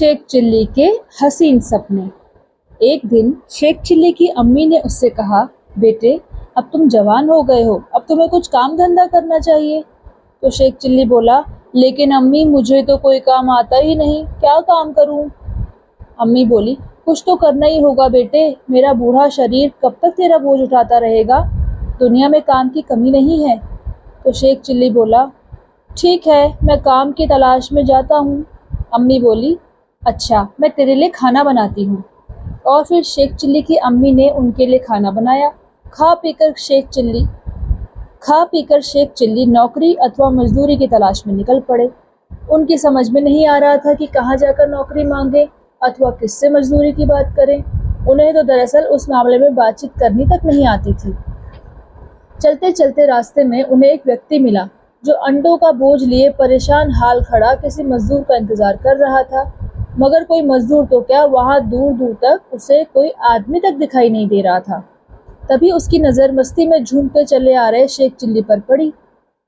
Sheikh chilli के हसीन सपने। एक दिन शेख चिल्ली की अम्मी ने उससे कहा, बेटे अब तुम जवान हो गए हो, अब तुम्हें कुछ काम धंधा करना चाहिए। तो शेख चिल्ली बोला, लेकिन अम्मी मुझे तो कोई काम आता ही नहीं, क्या काम करूं? अम्मी बोली, कुछ तो करना ही होगा बेटे, मेरा बूढ़ा शरीर कब तक तेरा बोझ उठाता रहेगा, दुनिया में काम की कमी नहीं है। तो शेख चिल्ली बोला, ठीक है मैं काम की तलाश में जाता हूँ। अम्मी बोली, अच्छा मैं तेरे लिए खाना बनाती हूँ। और फिर शेख चिल्ली की अम्मी ने उनके लिए खाना बनाया। खा पीकर शेख चिल्ली नौकरी अथवा मजदूरी की तलाश में निकल पड़े। उनकी समझ में नहीं आ रहा था कि कहाँ जाकर नौकरी मांगे अथवा किससे मजदूरी की बात करें। उन्हें तो दरअसल उस मामले में बातचीत करनी तक नहीं आती थी। चलते चलते रास्ते में उन्हें एक व्यक्ति मिला जो अंडों का बोझ लिए परेशान हाल खड़ा किसी मजदूर का इंतजार कर रहा था। मगर कोई मजदूर तो क्या, वहां दूर दूर तक उसे कोई आदमी तक दिखाई नहीं दे रहा था। तभी उसकी नज़र मस्ती में झूमते चले आ रहे शेख चिल्ली पर पड़ी।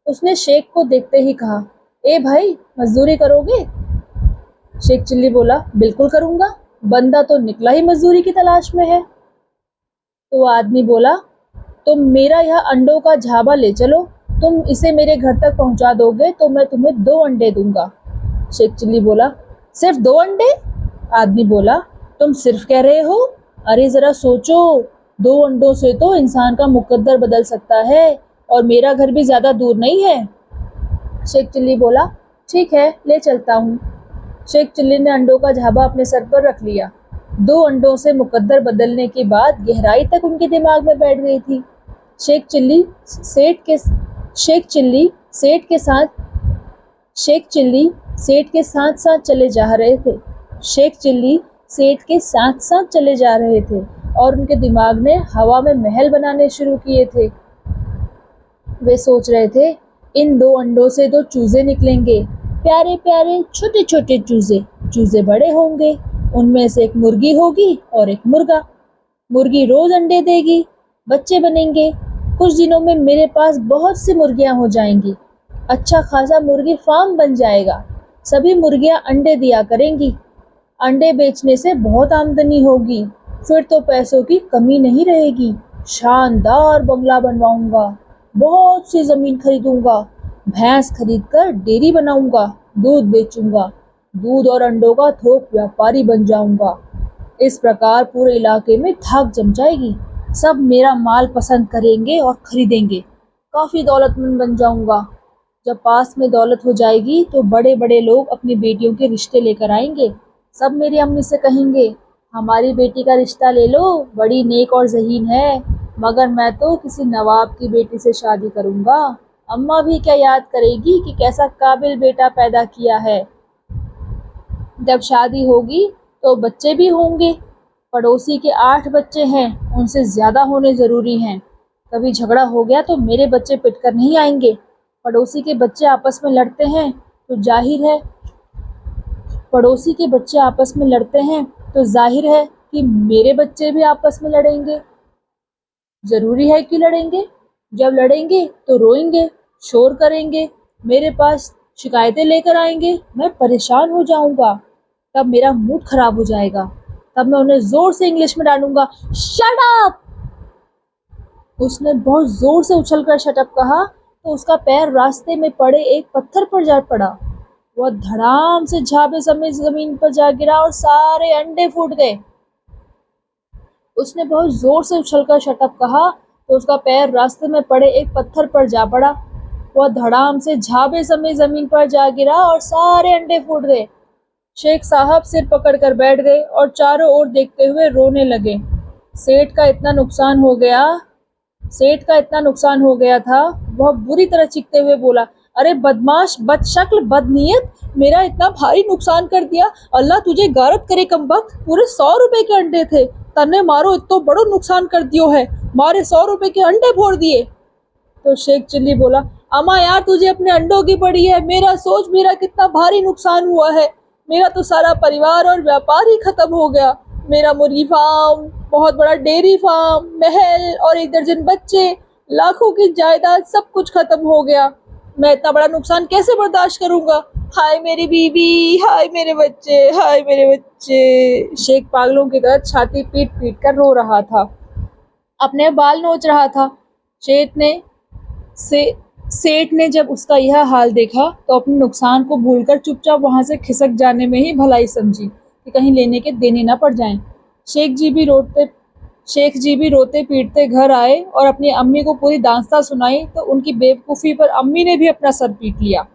उसने शेख को देखते ही कहा, ए भाई मजदूरी करोगे? शेख चिल्ली बोला, बिल्कुल करूंगा, बंदा तो निकला ही मजदूरी की तलाश में है। तो आदमी बोला, तुम मेरा यह अंडों का झाबा ले चलो, तुम इसे मेरे घर तक पहुंचा दोगे तो मैं तुम्हें 2 अंडे दूंगा। शेख चिल्ली बोला, सिर्फ 2 अंडे? आदमी बोला, तुम सिर्फ कह रहे हो? अरे जरा सोचो, 2 अंडों से तो इंसान का मुकद्दर बदल सकता है, और मेरा घर भी ज्यादा दूर नहीं है। शेख चिल्ली बोला, ठीक है ले चलता हूँ। शेख चिल्ली ने अंडों का झाबा अपने सर पर रख लिया। 2 अंडों से मुकद्दर बदलने की बात गहराई तक उनके दिमाग में बैठ गई थी। शेख चिल्ली सेठ के साथ साथ चले जा रहे थे। शेख चिल्ली सेठ के साथ साथ चले जा रहे थे और उनके दिमाग ने हवा में महल बनाने शुरू किए थे। वे सोच रहे थे, इन 2 अंडों से 2 चूजे निकलेंगे, प्यारे प्यारे छोटे छोटे चूजे। चूजे बड़े होंगे, उनमें से एक मुर्गी होगी और एक मुर्गा। मुर्गी रोज अंडे देगी, बच्चे बनेंगे। कुछ दिनों में मेरे पास बहुत सी मुर्गियां हो जाएंगी, अच्छा खासा मुर्गी फार्म बन जाएगा। सभी मुर्गियां अंडे दिया करेंगी। अंडे बेचने से बहुत आमदनी होगी, फिर तो पैसों की कमी नहीं रहेगी। शानदार बंगला बनवाऊंगा, बहुत सी जमीन खरीदूंगा, भैंस खरीदकर डेयरी बनाऊंगा, दूध बेचूंगा, दूध और अंडों का थोक व्यापारी बन जाऊंगा। इस प्रकार पूरे इलाके में धाक जम जाएगी, सब मेरा माल पसंद करेंगे और खरीदेंगे, काफी दौलतमंद बन जाऊंगा। जब पास में दौलत हो जाएगी तो बड़े बड़े लोग अपनी बेटियों के रिश्ते लेकर आएंगे। सब मेरी अम्मी से कहेंगे, हमारी बेटी का रिश्ता ले लो, बड़ी नेक और ज़हीन है, मगर मैं तो किसी नवाब की बेटी से शादी करूंगा। अम्मा भी क्या याद करेगी कि कैसा काबिल बेटा पैदा किया है। जब शादी होगी तो बच्चे भी होंगे। पड़ोसी के 8 बच्चे हैं, उनसे ज़्यादा होने ज़रूरी हैं। कभी झगड़ा हो गया तो मेरे बच्चे पिटकर नहीं आएंगे। पड़ोसी के बच्चे आपस में लड़ते हैं तो जाहिर है कि मेरे बच्चे भी आपस में लड़ेंगे। ज़रूरी है कि लड़ेंगे। जब लड़ेंगे तो रोएंगे, शोर करेंगे, मेरे पास शिकायतें लेकर आएंगे। मैं परेशान हो जाऊंगा, तब मेरा मूड खराब हो जाएगा। तब मैं उन्हें जोर से इंग्लिश में डांटूंगा, शट अप। उसने बहुत जोर से उछलकर शट अप कहा तो उसका पैर रास्ते में पड़े एक पत्थर पर जा पड़ा। वह धड़ाम से झाबे समेत जमीन पर जा गिरा और सारे अंडे फूट गए। उसने बहुत जोर से उछलकर शट अप कहा तो उसका पैर रास्ते में पड़े एक पत्थर पर जा पड़ा। वह धड़ाम से झाबे समेत जमीन पर जा गिरा और सारे अंडे फूट गए। शेख साहब सिर पकड़कर बैठ गए और चारों ओर देखते हुए रोने लगे। सेठ का इतना नुकसान हो गया था। वह बुरी तरह चीखते हुए बोला, अरे बदमाश, बदशक्ल, बदनीयत, मेरा इतना भारी नुकसान कर दिया, अल्लाह तुझे गारत करे कमबख्त। पूरे 100 रुपए के अंडे थे, तन्ने मारो इतो बड़ो नुकसान कर दियो है, मारे 100 रुपए के अंडे फोड़ दिए। तो शेख चिल्ली बोला, अम्मा यार तुझे अपने अंडों की पड़ी है, मेरा कितना भारी नुकसान हुआ है। मेरा तो सारा परिवार और व्यापार ही खत्म हो गया। मेरा मुर्गी फार्म, बहुत बड़ा डेयरी फार्म, महल और 1 दर्जन बच्चे, लाखों की जायदाद, सब कुछ खत्म हो गया। मैं इतना बड़ा नुकसान कैसे बर्दाश्त करूंगा? हाय मेरी बीवी, हाय मेरे बच्चे, हाय मेरे बच्चे। शेख पागलों की तरह छाती पीट पीट कर रो रहा था, अपने बाल नोच रहा था। शेठ ने से सेठ ने जब उसका यह हाल देखा तो अपने नुकसान को भूलकर चुपचाप वहां से खिसक जाने में ही भलाई समझी कि कहीं लेने के देने ना पड़ जाएं। शेख जी भी रोते शेख जी भी रोते पीटते घर आए और अपनी अम्मी को पूरी दास्तां सुनाई तो उनकी बेवकूफ़ी पर अम्मी ने भी अपना सर पीट लिया।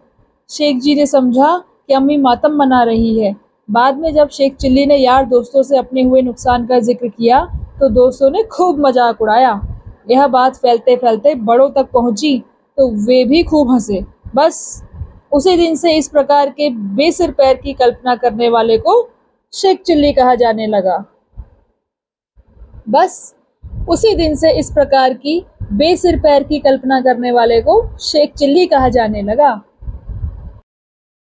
शेख जी ने समझा कि अम्मी मातम मना रही है। बाद में जब शेख चिल्ली ने यार दोस्तों से अपने हुए नुकसान का जिक्र किया तो दोस्तों ने खूब मजाक उड़ाया। यह बात फैलते फैलते बड़ों तक पहुंची तो वे भी खूब हंसे। बस उसी दिन से इस प्रकार के बेसिर पैर की कल्पना करने वाले को शेख चिल्ली कहा जाने लगा। बस उसी दिन से इस प्रकार की बेसिर पैर की कल्पना करने वाले को शेख चिल्ली कहा जाने लगा।